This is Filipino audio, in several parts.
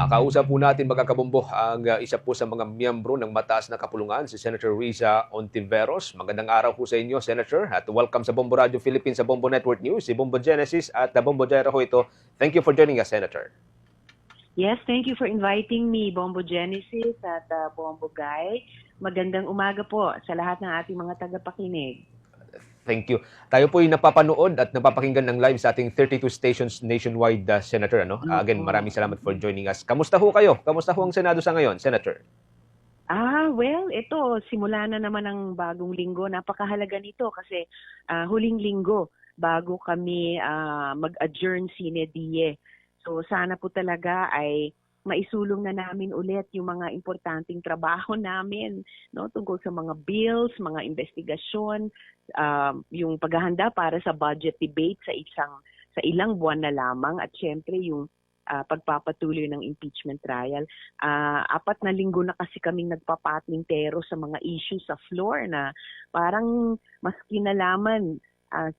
Kausap po natin mga kabombo ang isa po sa mga miyembro ng mataas na kapulungan, si Senator Riza Ontiveros. Magandang araw po sa inyo, Senator, at welcome sa Bombo Radio Philippines, sa Bombo Network News, si Bombo Genesis at Bombo Jaira ho ito. Thank you for joining us, Senator. Yes, thank you for inviting me, Bombo Genesis at Bombo Guy. Magandang umaga po sa lahat ng ating mga tagapakinig. Thank you. Tayo po ay napapanood at napapakinggan ng live sa ating 32 stations nationwide, Senator. Again, maraming salamat for joining us. Kamusta ho kayo? Kamusta ho ang Senado sa ngayon, Senator? Well, ito, simula na naman ang bagong linggo. Napakahalaga nito kasi huling linggo bago kami mag-adjourn sine die. So sana po talaga ay maisulong na namin ulit yung mga importanteng trabaho namin, no, tungkol sa mga bills, mga investigasyon, yung paghahanda para sa budget debate sa ilang buwan na lamang, at syempre yung pagpapatuloy ng impeachment trial. 4 na linggo na kasi kaming nagpapatlintero sa mga issues sa floor na parang mas kinalaman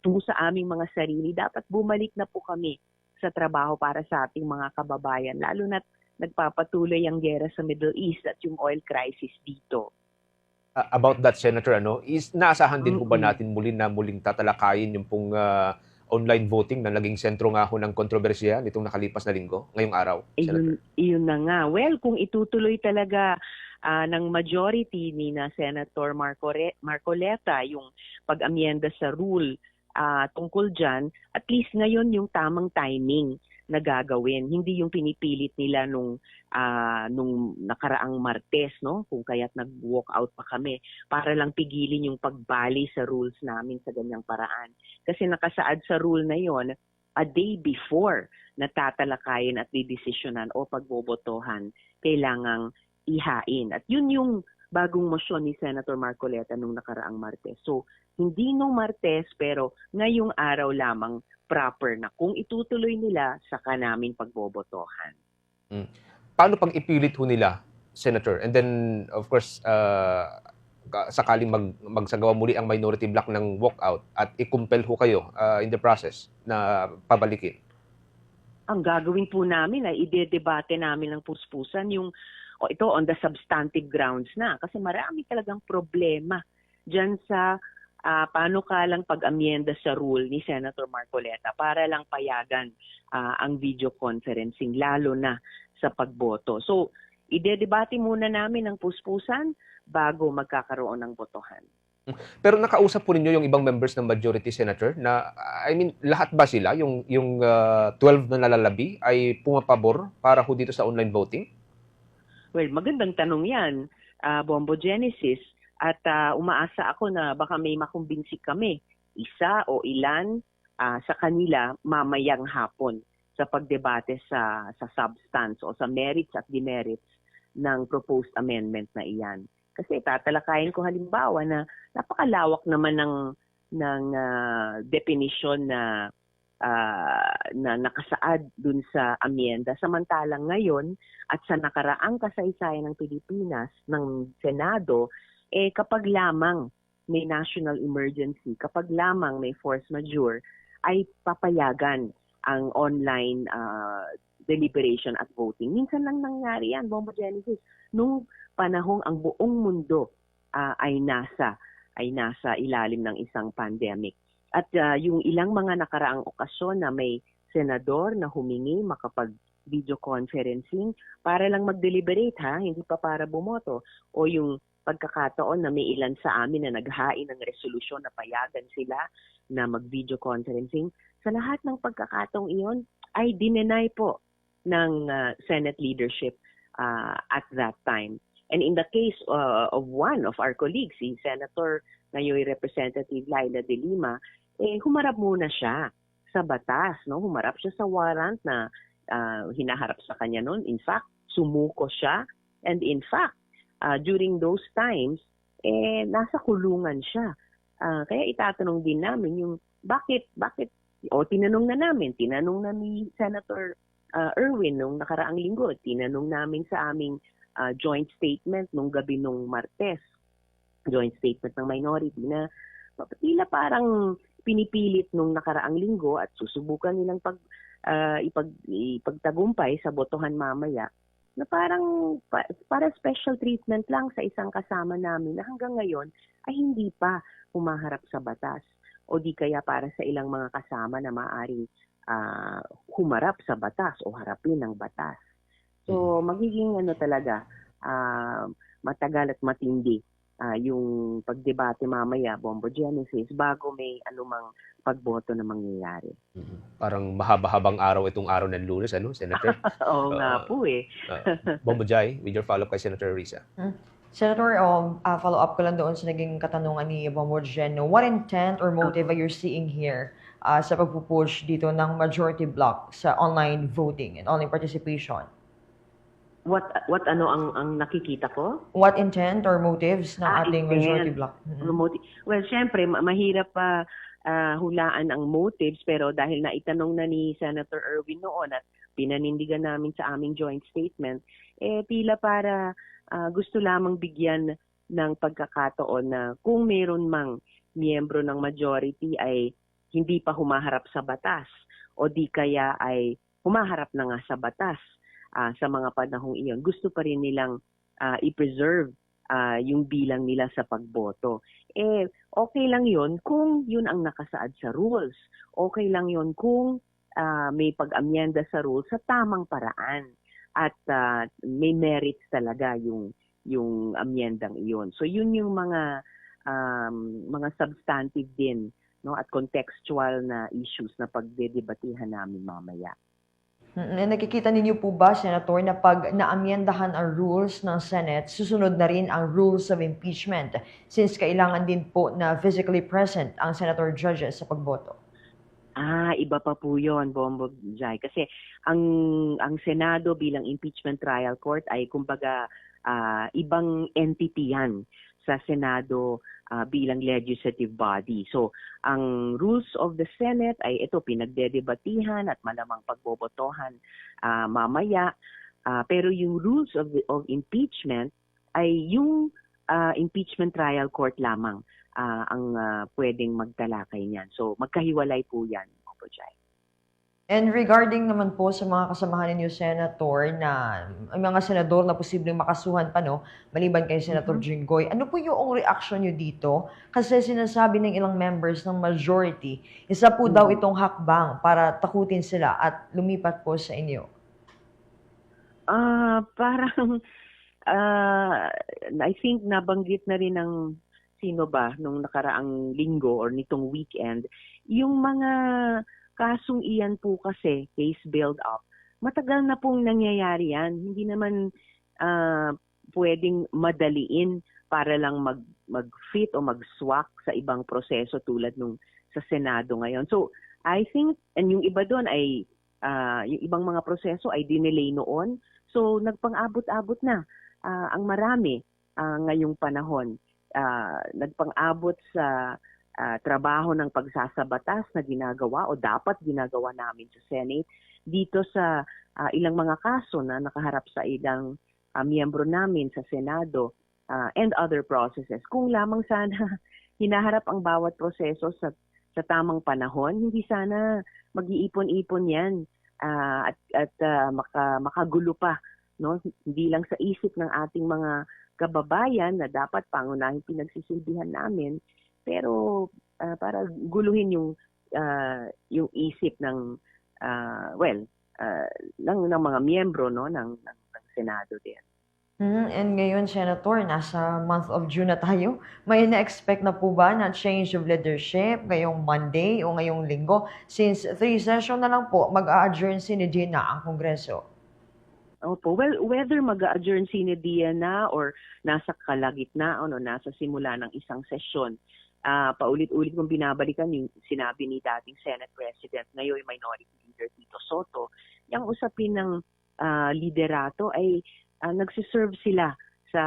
tungo sa aming mga sarili. Dapat bumalik na po kami sa trabaho para sa ating mga kababayan, lalo na't nagpapatuloy ang giyera sa Middle East at yung oil crisis dito. About that, Senator, is naasahan din po ba natin muling tatalakayin yung pong online voting na naging sentro nga ho ng kontrobersiya nitong nakalipas na linggo, ngayong araw, Senator? Iyon na nga. Well, kung itutuloy talaga ng majority ni na Senator Marcoleta yung pag-amyenda sa rule tungkol dyan, at least ngayon yung tamang timing na gagawin. Hindi yung pinipilit nila nung nakaraang Martes, no? Kung kaya't nag-walk out pa kami para lang pigilin yung pagbali sa rules namin sa ganyang paraan. Kasi nakasaad sa rule na yon, a day before natatalakayin at didesisyonan o pagbobotohan, kailangang ihain. At yun yung bagong motion ni Senator Marcoleta nung nakaraang Martes. So, hindi nung Martes, pero ngayong araw lamang proper na. Kung itutuloy nila, saka namin pagbobotohan. Paano pag ipilit ho nila, Senator? And then, of course, sakaling magsagawa muli ang minority bloc ng walkout at i-compel ho kayo in the process na pabalikin? Ang gagawin po namin ay ide-debate namin ng puspusan yung ito on the substantive grounds na. Kasi marami talagang problema dyan sa paano ka lang pag-amyenda sa rule ni Senator Marcoleta para lang payagan ang video conferencing, lalo na sa pagboto. So, ide-debate muna namin ng puspusan bago magkakaroon ng botohan. Pero nakausap po ninyo yung ibang members ng majority, Senator, na, lahat ba sila, yung 12 na nalalabi, ay pumapabor para ho dito sa online voting? Well, magandang tanong yan, Bombo Genesis. At umaasa ako na baka may makumbinsi kami, isa o ilan sa kanila mamayang hapon sa pagdebate sa substance o sa merits at demerits ng proposed amendment na iyan. Kasi tatalakayin ko halimbawa na napakalawak naman ng definition na nakasaad dun sa amyenda. Samantalang ngayon at sa nakaraang kasaysayan ng Pilipinas, ng Senado, kapag lamang may national emergency, kapag lamang may force majeure, ay papayagan ang online deliberation at voting. Minsan lang nangyari yan, Bombo Genesis, nung panahong ang buong mundo ay nasa ilalim ng isang pandemic. At yung ilang mga nakaraang okasyon na may senador na humingi makapag-video conferencing para lang mag-deliberate, hindi pa para bumoto, o yung pagkakataon na may ilan sa amin na naghain ng resolusyon na payagan sila na mag-video conferencing. Sa lahat ng pagkakataong iyon ay dinenay po ng Senate leadership at that time. And in the case of one of our colleagues, si Senator ngayon Representative Laila De Lima, humarap muna siya sa batas, no? Humarap siya sa warrant na hinaharap sa kanya noon. In fact, sumuko siya, and in fact, during those times, nasa kulungan siya. Kaya itatanong din namin yung bakit, tinanong na ni Senator Erwin nung nakaraang linggo, tinanong namin sa aming joint statement nung gabi nung Martes, joint statement ng minority, na tila parang pinipilit nung nakaraang linggo at susubukan nilang ipagtagumpay sa botohan mamaya, na parang para special treatment lang sa isang kasama namin na hanggang ngayon ay hindi pa humaharap sa batas o di kaya para sa ilang mga kasama na maaaring humarap sa batas o harapin ng batas. So magiging talaga matagal at matindi yung pagdebate mamaya, Bombo Genesis, bago may anumang pagboto na mangyayari. Parang mahaba-habang araw itong araw ng Lunes, Senator? Oo nga po eh. Bombo Jai, with your follow-up kay Senator Risa. Senator, follow-up ko lang doon sa naging katanungan ni Bombo Gen. What intent or motive are you seeing here sa pagpupush dito ng majority bloc sa online voting and online participation? What ang nakikita ko? What intent or motives ng ating majority bloc? Well, syempre, mahirap pa hulaan ang motives, pero dahil naitanong na ni Senator Erwin noon at pinanindigan namin sa aming joint statement, tila para gusto lamang bigyan ng pagkakataon na kung meron mang miyembro ng majority ay hindi pa humaharap sa batas o di kaya ay humaharap na nga sa batas sa mga panahong iyon, gusto pa rin nilang i-preserve yung bilang nila sa pagboto. Okay lang yon kung yun ang nakasaad sa rules. Okay lang yon kung may pag-amyenda sa rules sa tamang paraan at may merits talaga yung amyendang iyon. So yun yung mga substantive din, no, at contextual na issues na pagdedebatihan namin mamaya. Nakikita ninyo po ba, Senator, na pag naamyendahan ang rules ng Senate, susunod na rin ang rules of impeachment since kailangan din po na physically present ang senator judges sa pagboto? Iba pa po yun, Bombo Jai. Kasi ang Senado bilang impeachment trial court ay kumbaga ibang entity yan sa Senado bilang legislative body. So, ang rules of the Senate ay ito, pinagdedebatihan at malamang pagbobotohan mamaya. Pero yung rules of impeachment ay yung impeachment trial court lamang ang pwedeng magtalakay niyan. So, magkahiwalay po yan, Bombo Jai. And regarding naman po sa mga kasamahan ninyo, Senator, na mga senador na posibleng makasuhan pa, no, maliban kay Senator Jinggoy, ano po yung reaction nyo dito? Kasi sinasabi ng ilang members ng majority, isa po daw itong hakbang para takutin sila at lumipat po sa inyo. Parang, I think nabanggit na rin ng sino ba nung nakaraang linggo or nitong weekend, yung mga kasong iyan po kasi, case build-up, matagal na pong nangyayari yan. Hindi naman pwedeng madaliin para lang mag-fit o mag-swak sa ibang proseso tulad nung sa Senado ngayon. So, I think, and yung iba doon ay, yung ibang mga proseso ay dinelay noon. So, nagpang-abot-abot na ang marami ngayong panahon. Nagpang-abot sa trabaho ng pagsasabatas na ginagawa o dapat ginagawa namin sa Senate dito sa ilang mga kaso na nakaharap sa ilang miyembro namin sa Senado and other processes. Kung lamang sana hinaharap ang bawat proseso sa tamang panahon, hindi sana mag-iipon-ipon yan at makagulo pa, no? Hindi lang sa isip ng ating mga kababayan na dapat pangunahing pinagsisilbihan namin, pero para guluhin yung isip ng ng mga miyembro, no, ng Senado din. And ngayon, Senator, nasa month of June na tayo. May na-expect na po ba na change of leadership ngayong Monday o ngayong Linggo? Since 3 session na lang po, mag-a-adjourn sine-die na ang Kongreso. Opo. Well, whether mag-a-adjourn sine-die na or nasa kalagitnaan o nasa simula ng isang sesyon, paulit-ulit kong binabalikan yung sinabi ni dating Senate President, ngayon Minority Leader Tito Soto, yung usapin ng liderato ay nagsiserve sila sa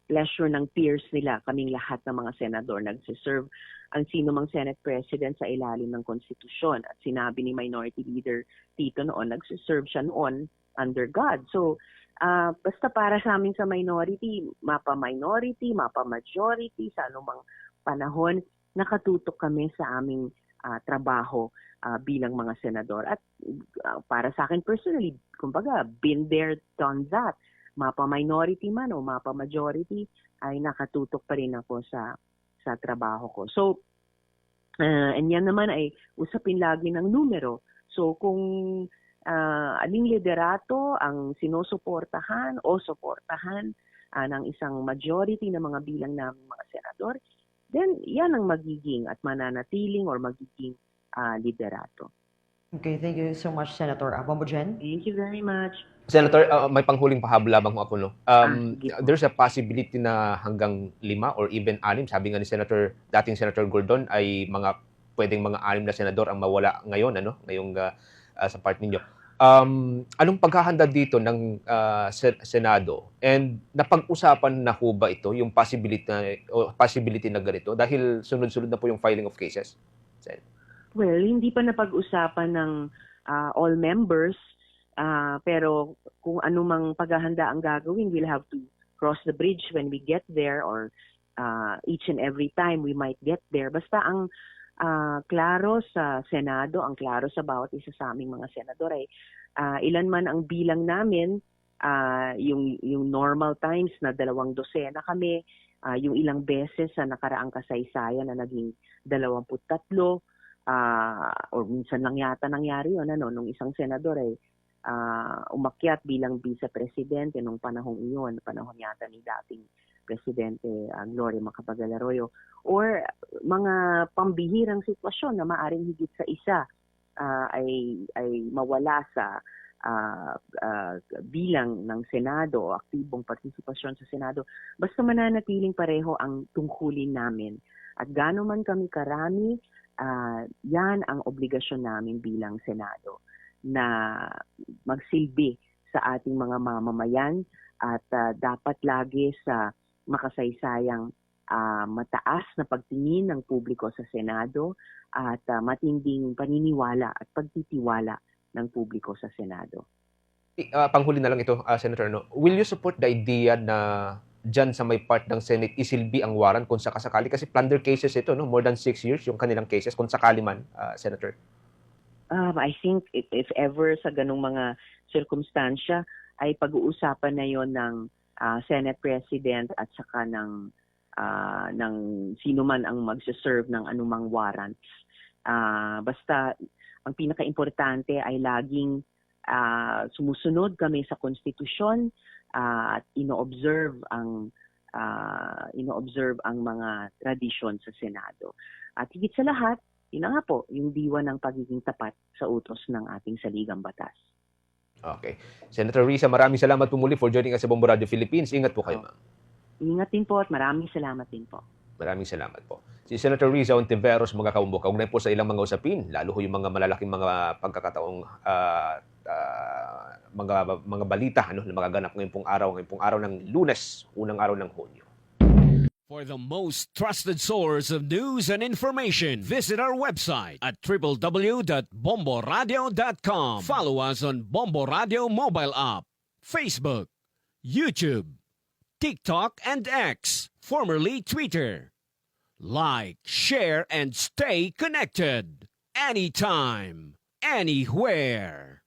pleasure ng peers nila, kaming lahat ng mga senador. Nagsiserve ang sino mang Senate President sa ilalim ng konstitusyon. At sinabi ni Minority Leader Tito noon, nagsiserve siya noon under God. So, basta para sa amin sa minority, mapa-minority, mapa-majority, sa anumang panahon, nakatutok kami sa aming trabaho bilang mga senador. At para sa akin personally, kumbaga, been there, done that. Mapa-minority man o mapa-majority, ay nakatutok pa rin ako sa trabaho ko. So, and yan naman ay usapin lagi ng numero. So, kung aling liderato ang sinusuportahan o suportahan ng isang majority ng mga bilang naming mga senador, then yan ang magiging at mananatiling or magiging liderato. Okay, thank you so much, Senator Bombo Jen. Thank you very much. Senator, may panghuling pahabol lamang ako, no? Sige po. There's a possibility na hanggang 5 or even 6, sabi nga ni dating Senator Gordon, ay pwedeng mga 6 na senador ang mawala ngayon, ngayong sa part ninyo. Anong paghahanda dito ng Senado? And napag-usapan na ho ba ito, yung possibility na ganito? Dahil sunod-sunod na po yung filing of cases. Well, hindi pa napag-usapan ng all members, pero kung anumang paghahanda ang gagawin, we'll have to cross the bridge when we get there or each and every time we might get there. Basta ang klaro sa Senado, ang klaro sa bawat isa sa aming mga senador ay ilan man ang bilang namin, yung normal times na 200 kami, yung ilang beses sa nakaraang kasaysayan na naging 23, or minsan lang yata nangyari yun, nung isang senador ay umakyat bilang vice-presidente nung panahong iyon, panahon yata ni dating Presidente Gloria Macapagal Arroyo, or mga pambihirang sitwasyon na maaring higit sa isa ay mawala sa bilang ng Senado o aktibong partisipasyon sa Senado, basta mananatiling pareho ang tungkulin namin. At gaano man kami karami, yan ang obligasyon namin bilang Senado, na magsilbi sa ating mga mamamayan at dapat lagi sa makasaysayang mataas na pagtingin ng publiko sa Senado at matinding paniniwala at pagtitiwala ng publiko sa Senado. Panghuli na lang ito, Senator, no? Will you support the idea na dyan sa may part ng Senate isilbi ang warrant kung sakasakali? Kasi plunder cases ito, no? More than 6 years yung kanilang cases, kung sakali man, Senator. I think if ever sa ganung mga sirkumstansya ay pag-uusapan na yon ng Senate President at saka ng sino man ang magse-serve ng anumang warrants. Basta ang pinaka-importante ay laging sumusunod kami sa konstitusyon at ino-observe ang mga tradisyon sa Senado. At higit sa lahat, yun na nga po, yung diwa ng pagiging tapat sa utos ng ating saligang batas. Okay. Senator Risa, maraming salamat po muli for joining us sa Bombo Radio Philippines. Ingat po kayo, ma'am. Ingat din po at maraming salamat din po. Maraming salamat po. Si Senator Risa Ontiveros, mga kaumbok, kaugnay po sa ilang mga usapin, lalo ho yung mga malalaking mga pagkakataong mga balita na magaganap ngayong pong araw ng Lunes, unang araw ng Hunyo. For the most trusted source of news and information, visit our website at www.bomboradio.com. Follow us on Bombo Radio mobile app, Facebook, YouTube, TikTok, and X, formerly Twitter. Like, share, and stay connected. Anytime, anywhere.